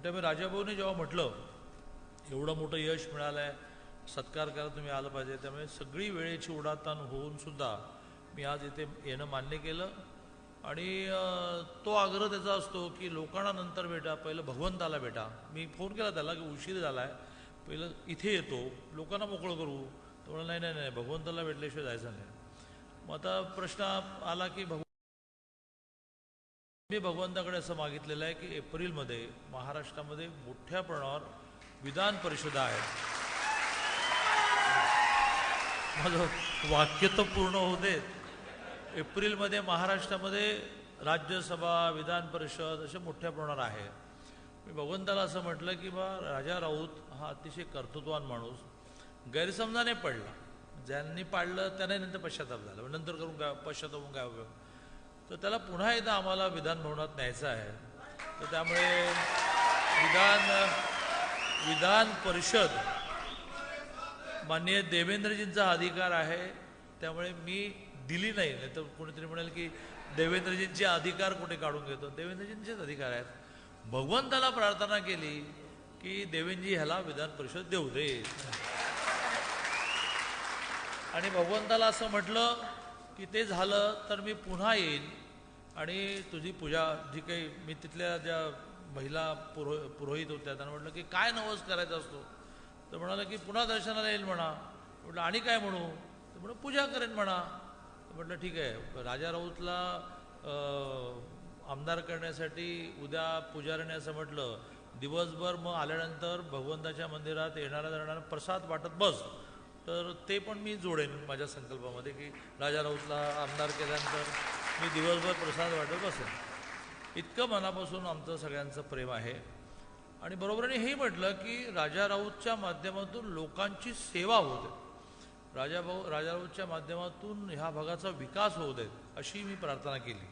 आणि त्यामुळे राजाभाऊने जेव्हा म्हटलं एवढं मोठं यश मिळालं आहे, सत्कार करायला तुम्ही आलं पाहिजे, त्यामुळे सगळी वेळेची उडाताण होऊन सुद्धा मी आज इथे येणं मान्य केलं. आणि तो आग्रह त्याचा असतो की लोकांना नंतर भेटा, पहिलं भगवंताला भेटा. मी फोन केला त्याला की उशीर झाला आहे, पहिलं इथे येतो, लोकांना मोकळं करू. तो म्हणला नाही नाही नाही, भगवंताला भेटल्याशिवाय जायचं नाही. मग आता प्रश्न आला की मी भगवंताकडे असं मागितलेलं आहे की एप्रिलमध्ये महाराष्ट्रामध्ये मोठ्या प्रमाणावर विधान परिषदा आहेत. माझं वाक्य तर पूर्ण होऊ देत. एप्रिलमध्ये महाराष्ट्रामध्ये राज्यसभा, विधान परिषद असे मोठ्या प्रमाणावर आहे. मी भगवंताला असं म्हटलं की बा राजा राऊत हा अतिशय कर्तृत्ववान माणूस, गैरसमजाने पडला. ज्यांनी पाडलं त्यांना नंतर पश्चाताप झाला, नंतर करून काय पश्चाताप होऊन काय उपयोग. तर त्याला पुन्हा एकदा आम्हाला विधान भवनात न्यायचं आहे. तर त्यामुळे विधान परिषद माननीय देवेंद्रजींचा अधिकार आहे, त्यामुळे मी दिली नाही. नाही तर कोणीतरी म्हणाल की देवेंद्रजींचे अधिकार कुठे काढून घेतो. देवेंद्रजींचेच अधिकार आहेत. भगवंताला प्रार्थना केली की देवेंद्रजी ह्याला विधान परिषद देऊ दे. आणि भगवंताला असं म्हटलं की ते झालं तर मी पुन्हा येईन आणि तुझी पूजा जी काही, मी तिथल्या ज्या महिला पुरोहित होत्या त्यांना म्हटलं की काय नवस करायचा असतो. तर म्हणाला की पुन्हा दर्शनाला येईल म्हणा. म्हटलं आणि काय म्हणू. तर म्हणून पूजा करेन म्हणा. म्हटलं ठीक आहे. राजा राऊतला आमदार करण्यासाठी उद्या पुजाऱ्याने असं म्हटलं दिवसभर मग आल्यानंतर भगवंताच्या मंदिरात येणाऱ्या जाणाऱ्या प्रसाद वाटत बस. तर ते पण मी जोडेन माझ्या संकल्पामध्ये की राजा राऊतला आमदार केल्यानंतर मी दिवसभर प्रसाद वाटत बसेन. इतकं मनापासून आमचं सगळ्यांचं प्रेम आहे. आणि बरोबरीने हेही म्हटलं की राजा राऊतच्या माध्यमातून लोकांची सेवा होऊ दे, राजा राऊतच्या माध्यमातून ह्या भागाचा विकास होऊ देत, अशी मी प्रार्थना केली.